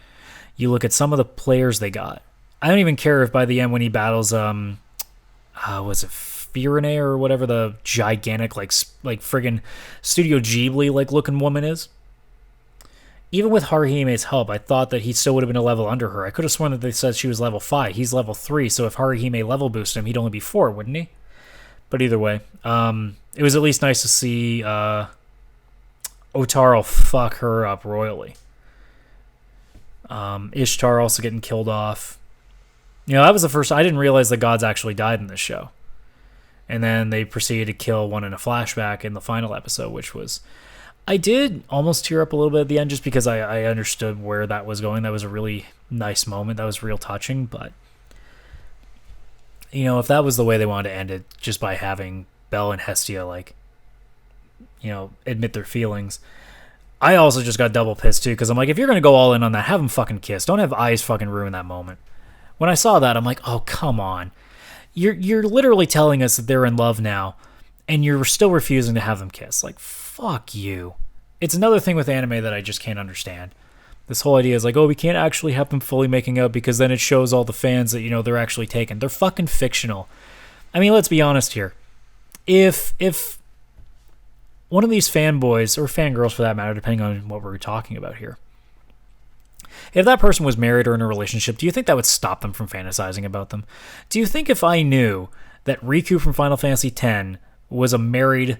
You look at some of the players they got. I don't even care if by the end when he battles, was it Firene or whatever the gigantic, like friggin' Studio Ghibli looking woman is. Even with Haruhime's help, I thought that he still would have been a level under her. I could have sworn that they said she was level 5. He's level 3, so if Haruhime level boosted him, he'd only be 4, wouldn't he? But either way, it was at least nice to see Otaro fuck her up royally. Ishtar also getting killed off. That was the first... I didn't realize the gods actually died in this show. And then they proceeded to kill one in a flashback in the final episode, which was... I did almost tear up a little bit at the end just because I understood where that was going. That was a really nice moment. That was real touching. But, if that was the way they wanted to end it, just by having Belle and Hestia, admit their feelings, I also just got double pissed too because I'm like, if you're going to go all in on that, have them fucking kiss. Don't have Eyes fucking ruin that moment. When I saw that, I'm like, oh, come on. You're literally telling us that they're in love now, and you're still refusing to have them kiss. Fuck you. It's another thing with anime that I just can't understand. This whole idea is we can't actually have them fully making out because then it shows all the fans that, they're actually taken. They're fucking fictional. I mean, let's be honest here. If one of these fanboys, or fangirls for that matter, depending on what we're talking about here, if that person was married or in a relationship, do you think that would stop them from fantasizing about them? Do you think if I knew that Riku from Final Fantasy X was a married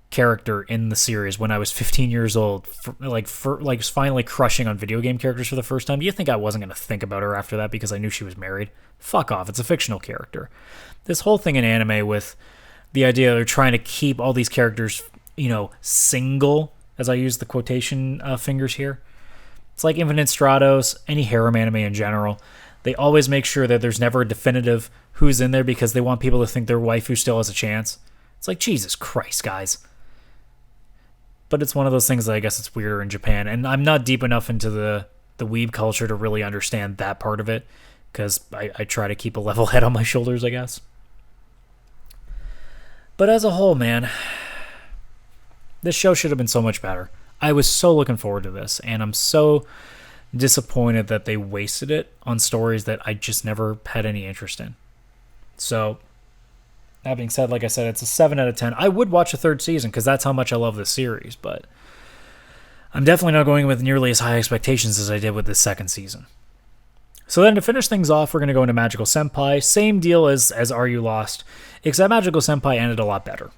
character in the series when I was 15 years old, finally crushing on video game characters for the first time, do you think I wasn't going to think about her after that because I knew she was married? Fuck off. It's a fictional character. This whole thing in anime with the idea they're trying to keep all these characters, single, as I use the quotation fingers here. It's like Infinite Stratos, any harem anime in general. They always make sure that there's never a definitive who's in there because they want people to think their waifu still has a chance. It's like, Jesus Christ, guys. but it's one of those things that I guess it's weirder in Japan. And I'm not deep enough into the weeb culture to really understand that part of it, because I try to keep a level head on my shoulders, I guess. But as a whole, man, this show should have been so much better. I was so looking forward to this, and I'm so disappointed that they wasted it on stories that I just never had any interest in. So, that being said, like I said, it's a 7 out of 10. I would watch a third season because that's how much I love this series, but I'm definitely not going with nearly as high expectations as I did with this second season. So then to finish things off, we're going to go into Magical Senpai. Same deal as Are You Lost, except Magical Senpai ended a lot better.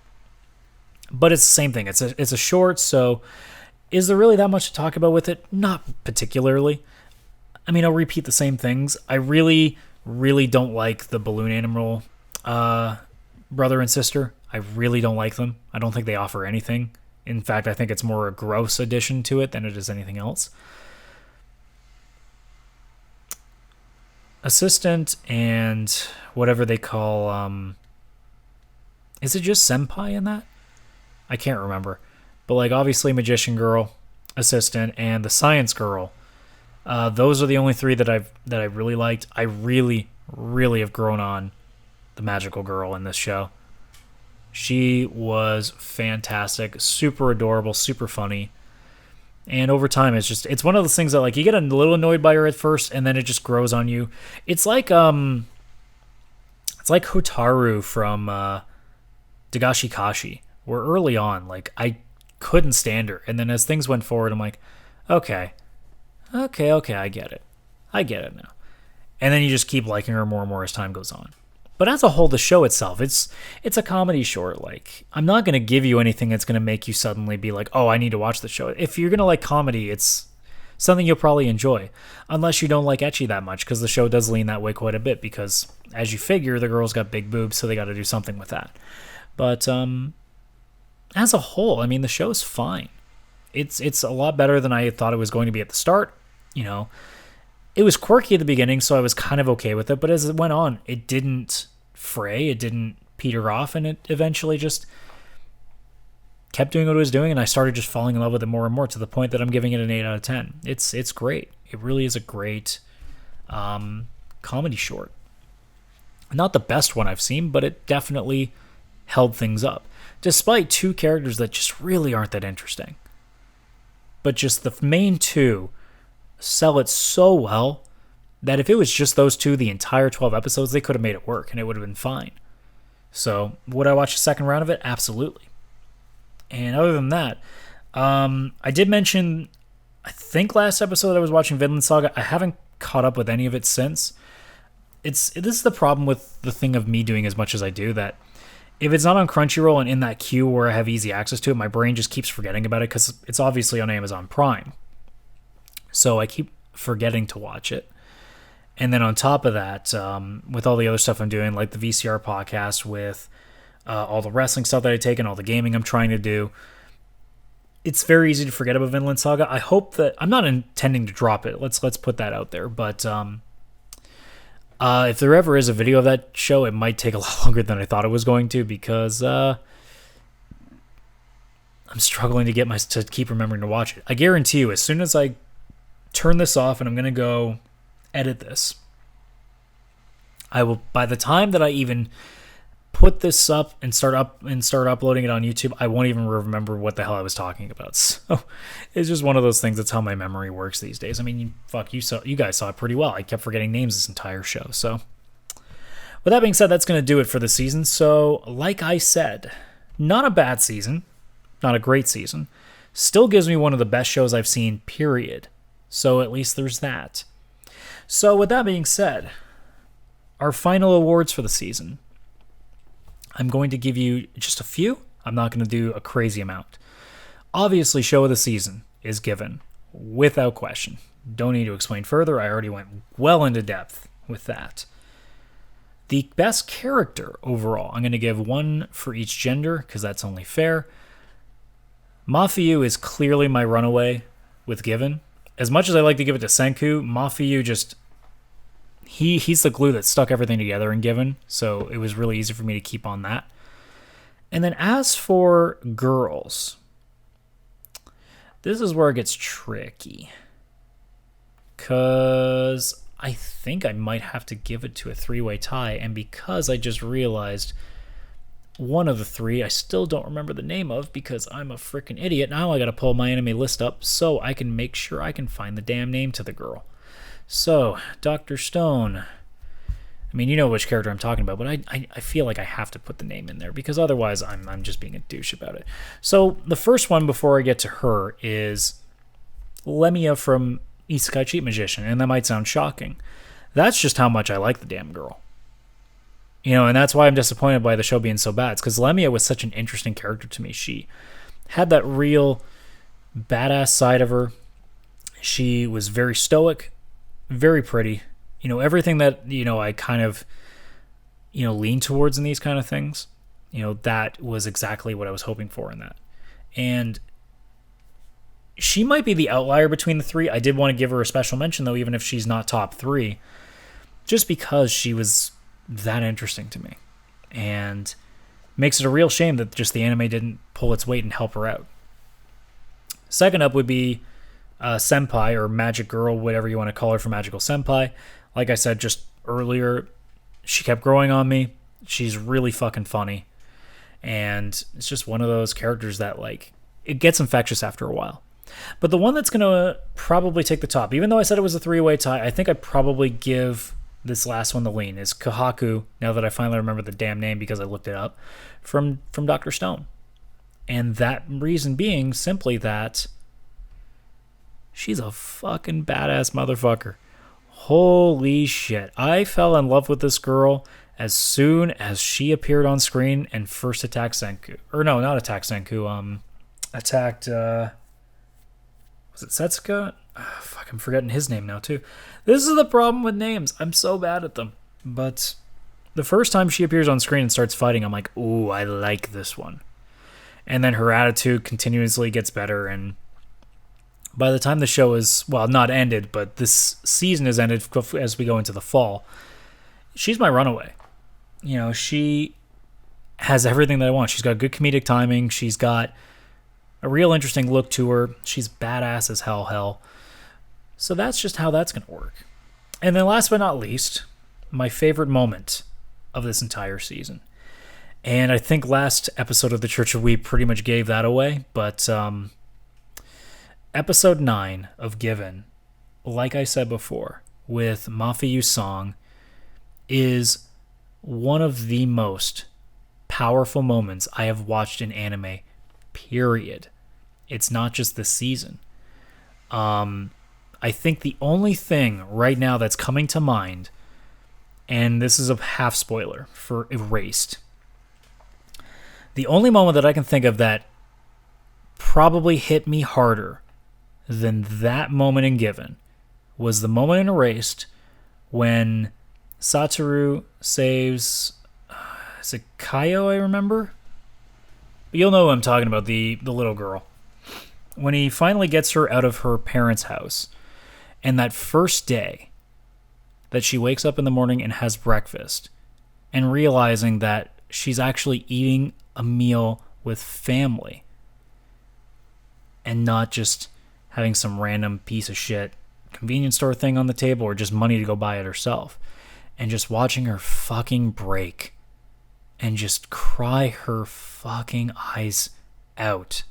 But it's the same thing. It's a short, so is there really that much to talk about with it? Not particularly. I mean, I'll repeat the same things. I really, really don't like the balloon animal brother and sister. I really don't like them. I don't think they offer anything. In fact, I think it's more a gross addition to it than it is anything else. Assistant and whatever they call, is it just Senpai in that? I can't remember. But like obviously Magician Girl, Assistant, and the Science Girl. Those are the only three that I really liked. I really, really have grown on the Magical Girl in this show. She was fantastic, super adorable, super funny. And over time, it's one of those things that like you get a little annoyed by her at first, and then it just grows on you. It's like Hotaru from Dagashi Kashi, where early on, like I couldn't stand her, and then as things went forward, I'm like, okay, I get it now. And then you just keep liking her more and more as time goes on. But as a whole, the show itself, it's a comedy short. Like, I'm not going to give you anything that's going to make you suddenly be like, oh, I need to watch the show. If you're going to like comedy, it's something you'll probably enjoy. Unless you don't like ecchi that much, because the show does lean that way quite a bit, because as you figure, the girl's got big boobs, so they got to do something with that. But as a whole, I mean, the show's fine. It's a lot better than I thought it was going to be at the start. You know, it was quirky at the beginning, so I was kind of okay with it. But as it went on, it didn't fray, it didn't peter off, and it eventually just kept doing what it was doing, and I started just falling in love with it more and more, to the point that I'm giving it an 8 out of 10. It's great. It really is a great comedy short. Not the best one I've seen, but it definitely held things up, despite two characters that just really aren't that interesting. But just the main two sell it so well that if it was just those two the entire 12 episodes, they could have made it work and it would have been fine. So would I watch the second round of it? Absolutely. And other than that, I did mention, I think last episode I was watching Vinland Saga. I haven't caught up with any of it since. This is the problem with the thing of me doing as much as I do, that if it's not on Crunchyroll and in that queue where I have easy access to it, my brain just keeps forgetting about it, because it's obviously on Amazon Prime. So I keep forgetting to watch it. And then on top of that, with all the other stuff I'm doing, like the VCR podcast, with all the wrestling stuff that I take and all the gaming I'm trying to do, it's very easy to forget about Vinland Saga. I hope that, I'm not intending to drop it. Let's put that out there. But if there ever is a video of that show, it might take a lot longer than I thought it was going to, because I'm struggling to keep remembering to watch it. I guarantee you, as soon as I turn this off and I'm going to go edit this, I will, by the time that I even put this up and start uploading it on YouTube, I won't even remember what the hell I was talking about. So it's just one of those things. That's how my memory works these days. I mean, you guys saw it pretty well. I kept forgetting names this entire show. So with that being said, that's going to do it for the season. So like I said, not a bad season, not a great season. Still gives me one of the best shows I've seen, period. So at least there's that. So with that being said, our final awards for the season. I'm going to give you just a few. I'm not going to do a crazy amount. Obviously, show of the season is given, without question. Don't need to explain further. I already went well into depth with that. The best character overall, I'm going to give one for each gender, because that's only fair. Mafiu is clearly my runaway with Given. As much as I like to give it to Senku, Mafiu just... He's the glue that stuck everything together in Given, so it was really easy for me to keep on that. And then as for girls, This is where it gets tricky. Because I think I might have to give it to a three-way tie. And because I just realized one of the three I still don't remember the name of because I'm a freaking idiot. Now I got to pull my anime list up so I can make sure I can find the damn name to the girl. So, Dr. Stone. I mean, you know which character I'm talking about, but I feel like I have to put the name in there because otherwise I'm just being a douche about it. So, the first one before I get to her is Lemia from Isekai Cheat Magician, and that might sound shocking. That's just how much I like the damn girl. You know, and that's why I'm disappointed by the show being so bad. It's because Lemia was such an interesting character to me. She had that real badass side of her. She was very stoic, very pretty. You know, everything that, you know, I kind of, you know, lean towards in these kind of things. You know, that was exactly what I was hoping for in that. And she might be the outlier between the three. I did want to give her a special mention, though, even if she's not top three, just because she was that interesting to me. And makes it a real shame that just the anime didn't pull its weight and help her out. Second up would be Sempai, or Magic Girl, whatever you want to call her for Magical Senpai. Like I said just earlier, she kept growing on me. She's really fucking funny. And it's just one of those characters that, like, it gets infectious after a while. But the one that's going to probably take the top, even though I said it was a three-way tie, I think I'd probably give this last one the lean, is Kahaku, now that I finally remember the damn name because I looked it up, from Dr. Stone. And that reason being simply that she's a fucking badass motherfucker. Holy shit. I fell in love with this girl as soon as she appeared on screen and first attacked Senku. Or no, not attacked Senku. Attacked, was it Setsuka? Oh, fuck, I'm forgetting his name now, too. This is the problem with names. I'm so bad at them. But the first time she appears on screen and starts fighting, I'm like, ooh, I like this one. And then her attitude continuously gets better, and by the time the show is, well, not ended, but this season is ended as we go into the fall, she's my runaway. You know, she has everything that I want. She's got good comedic timing. She's got a real interesting look to her. She's badass as hell. So that's just how that's going to work. And then last but not least, my favorite moment of this entire season. And I think last episode of the Church of Weeb pretty much gave that away, but episode 9 of Given, like I said before, with Mafiyu's song, is one of the most powerful moments I have watched in anime, period. It's not just this season. I think the only thing right now that's coming to mind, and this is a half spoiler for Erased, the only moment that I can think of that probably hit me harder than that moment in Given was the moment in Erased when Satoru saves, is it Kaio, I remember? You'll know who I'm talking about, the little girl. When he finally gets her out of her parents' house, and that first day that she wakes up in the morning and has breakfast, and realizing that she's actually eating a meal with family, and not just having some random piece of shit convenience store thing on the table or just money to go buy it herself, and just watching her fucking break and just cry her fucking eyes out.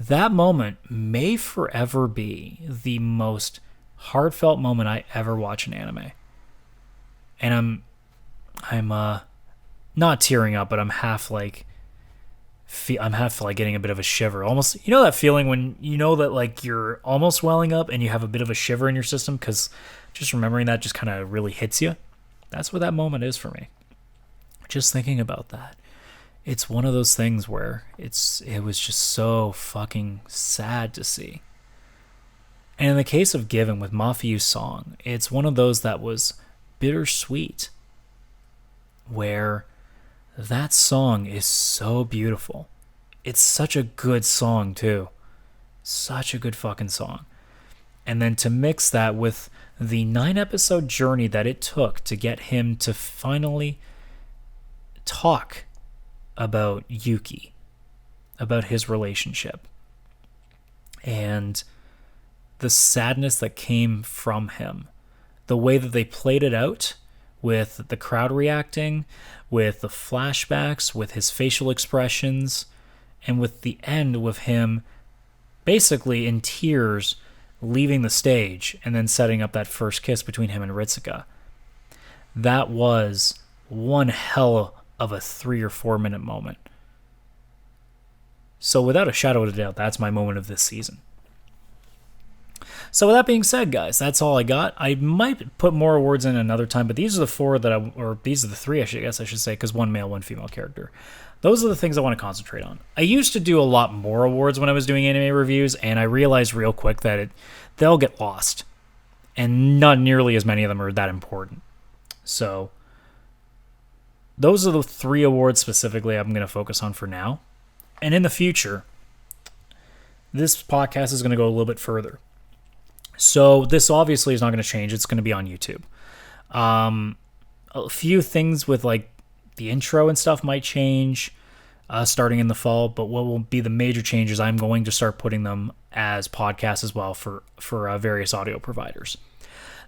That moment may forever be the most heartfelt moment I ever watch in anime. And I'm not tearing up, but I'm half like getting a bit of a shiver. Almost, you know that feeling when you know that like you're almost welling up and you have a bit of a shiver in your system because just remembering that just kind of really hits you? That's what that moment is for me. Just thinking about that. It's one of those things where it was just so fucking sad to see. And in the case of Given with Mafiyu's song, it's one of those that was bittersweet, where that song is so beautiful. It's such a good song too. Such a good fucking song. And then to mix that with the 9-episode journey that it took to get him to finally talk about Yuki, about his relationship, And the sadness that came from him, the way that they played it out with the crowd reacting, with the flashbacks, with his facial expressions, and with the end with him basically in tears leaving the stage and then setting up that first kiss between him and Ritsuka. That was one hell of a 3 or 4 minute moment. So without a shadow of a doubt, that's my moment of this season. So with that being said, guys, that's all I got. I might put more awards in another time, but these are the 4 these are the 3, I guess I should say, because 1 male, 1 female character. Those are the things I want to concentrate on. I used to do a lot more awards when I was doing anime reviews, and I realized real quick that they'll get lost, and not nearly as many of them are that important. So those are the 3 awards specifically I'm going to focus on for now. And in the future, this podcast is going to go a little bit further. So this obviously is not going to change. It's going to be on YouTube. A few things with like the intro and stuff might change starting in the fall, but what will be the major changes, I'm going to start putting them as podcasts as well for various audio providers.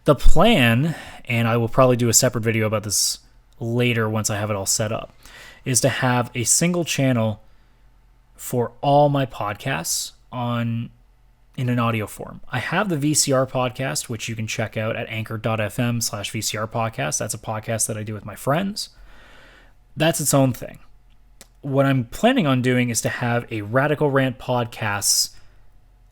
The plan, and I will probably do a separate video about this later once I have it all set up, is to have a single channel for all my podcasts in an audio form. I have the VCR podcast, which you can check out at anchor.fm/VCR podcast. That's a podcast that I do with my friends. That's its own thing. What I'm planning on doing is to have a Radical Rant podcasts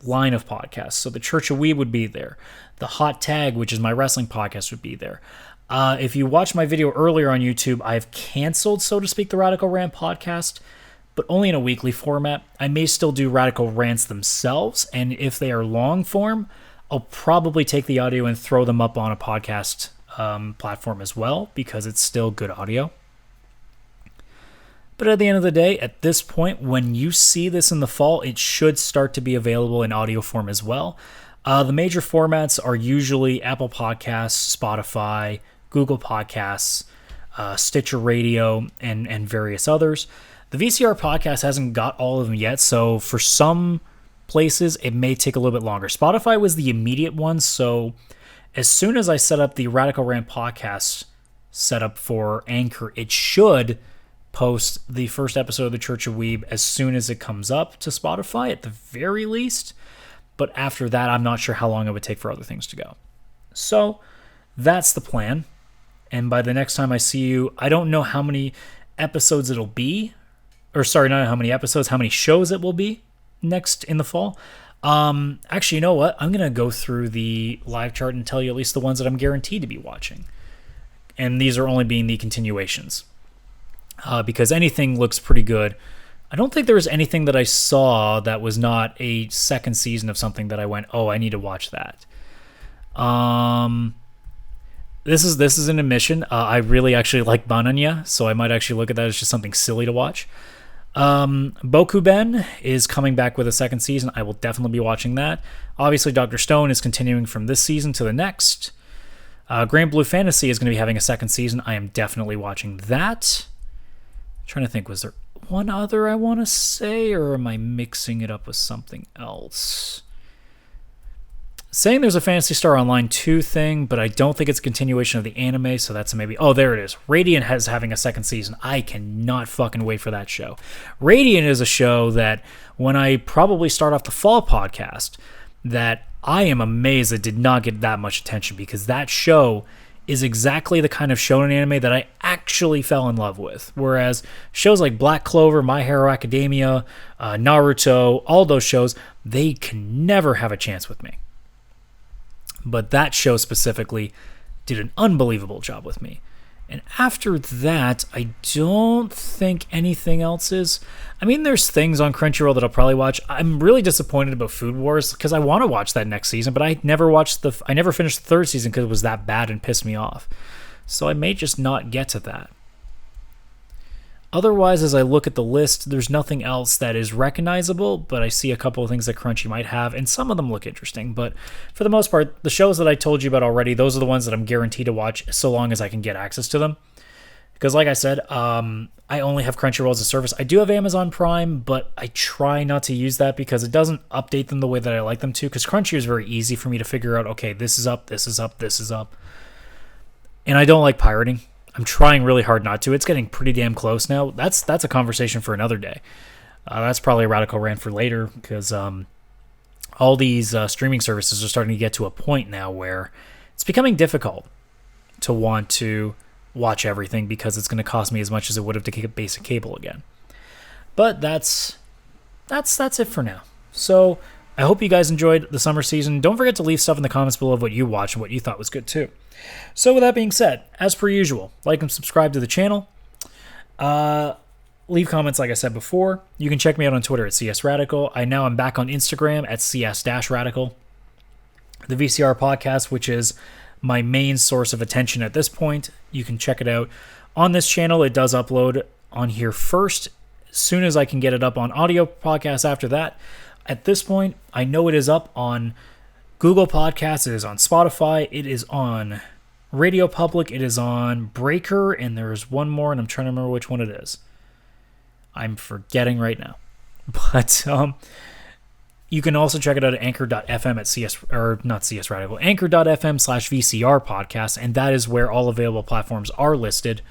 line of podcasts. So the Church of Weeb would be there. The Hot Tag, which is my wrestling podcast, would be there. If you watched my video earlier on YouTube, I've canceled, so to speak, the Radical Rant podcast, but only in a weekly format. I may still do Radical Rants themselves, and if they are long form, I'll probably take the audio and throw them up on a podcast platform as well, because it's still good audio. But at the end of the day, at this point, when you see this in the fall, it should start to be available in audio form as well. The major formats are usually Apple Podcasts, Spotify, Google Podcasts, Stitcher Radio, and various others. The VCR podcast hasn't got all of them yet, so for some places, it may take a little bit longer. Spotify was the immediate one, so as soon as I set up the Radical Rant podcast setup for Anchor, it should post the first episode of the Church of Weeb as soon as it comes up to Spotify, at the very least. But after that, I'm not sure how long it would take for other things to go. So that's the plan. And by the next time I see you, I don't know how many episodes it'll be. Or sorry, not how many episodes, how many shows it will be next in the fall. Actually, you know what? I'm going to go through the live chart and tell you at least the ones that I'm guaranteed to be watching. And these are only being the continuations. Because anything looks pretty good. I don't think there was anything that I saw that was not a second season of something that I went, oh, I need to watch that. This is an admission. I really actually like Bananya, so I might actually look at that as just something silly to watch. Bokuben is coming back with a second season. I will definitely be watching that. Obviously, Dr. Stone is continuing from this season to the next. Grand Blue Fantasy is going to be having a second season. I am definitely watching that. I'm trying to think, was there one other I want to say, or am I mixing it up with something else? Saying there's a Phantasy Star Online 2 thing, but I don't think it's a continuation of the anime, so that's a maybe. Oh, there it is. Radiant is having a second season. I cannot fucking wait for that show. Radiant is a show that when I probably start off the fall podcast, that I am amazed it did not get that much attention, because that show is exactly the kind of shonen anime that I actually fell in love with. Whereas shows like Black Clover, My Hero Academia, Naruto, all those shows, they can never have a chance with me. But that show specifically did an unbelievable job with me. And after that, I don't think anything else is. I mean, there's things on Crunchyroll that I'll probably watch. I'm really disappointed about Food Wars because I want to watch that next season, but I never finished the third season because it was that bad and pissed me off. So I may just not get to that. Otherwise, as I look at the list, there's nothing else that is recognizable, but I see a couple of things that Crunchy might have, and some of them look interesting. But for the most part, the shows that I told you about already, those are the ones that I'm guaranteed to watch so long as I can get access to them. Because like I said, I only have Crunchyroll as a service. I do have Amazon Prime, but I try not to use that because it doesn't update them the way that I like them to. Because Crunchy is very easy for me to figure out, okay, this is up, this is up, this is up. And I don't like pirating. I'm trying really hard not to. It's getting pretty damn close now. That's a conversation for another day. That's probably a radical rant for later because all these streaming services are starting to get to a point now where it's becoming difficult to want to watch everything because it's going to cost me as much as it would have to get basic cable again. But that's it for now. So I hope you guys enjoyed the summer season. Don't forget to leave stuff in the comments below of what you watched and what you thought was good too. So with that being said, as per usual, like and subscribe to the channel. Leave comments like I said before. You can check me out on Twitter at CSRadical. I'm back on Instagram at CS-Radical. The VCR podcast, which is my main source of attention at this point, you can check it out on this channel. It does upload on here first. As soon as I can get it up on audio podcasts after that. At this point, I know it is up on Google Podcasts, it is on Spotify, it is on Radio Public, it is on Breaker, and there's one more, and I'm trying to remember which one it is. I'm forgetting right now. But you can also check it out at anchor.fm at anchor.fm/VCR podcast, and that is where all available platforms are listed.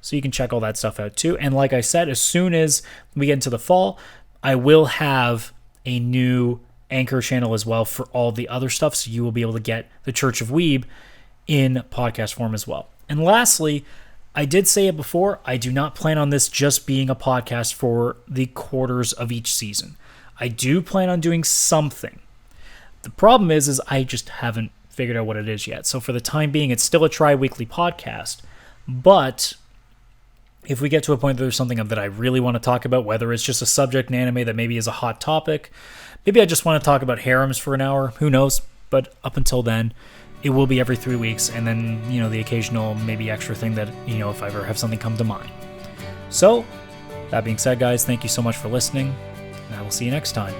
So you can check all that stuff out too. And like I said, as soon as we get into the fall, I will have a new Anchor channel as well for all the other stuff, so you will be able to get the Church of Weeb in podcast form as well. And lastly, I did say it before, I do not plan on this just being a podcast for the quarters of each season. I do plan on doing something. The problem is I just haven't figured out what it is yet. So for the time being, it's still a tri-weekly podcast. But if we get to a point that there's something that I really want to talk about, whether it's just a subject in anime that maybe is a hot topic, maybe I just want to talk about harems for an hour, who knows? But up until then, it will be every 3 weeks, and then, the occasional maybe extra thing that, if I ever have something come to mind. So, that being said, guys, thank you so much for listening, and I will see you next time.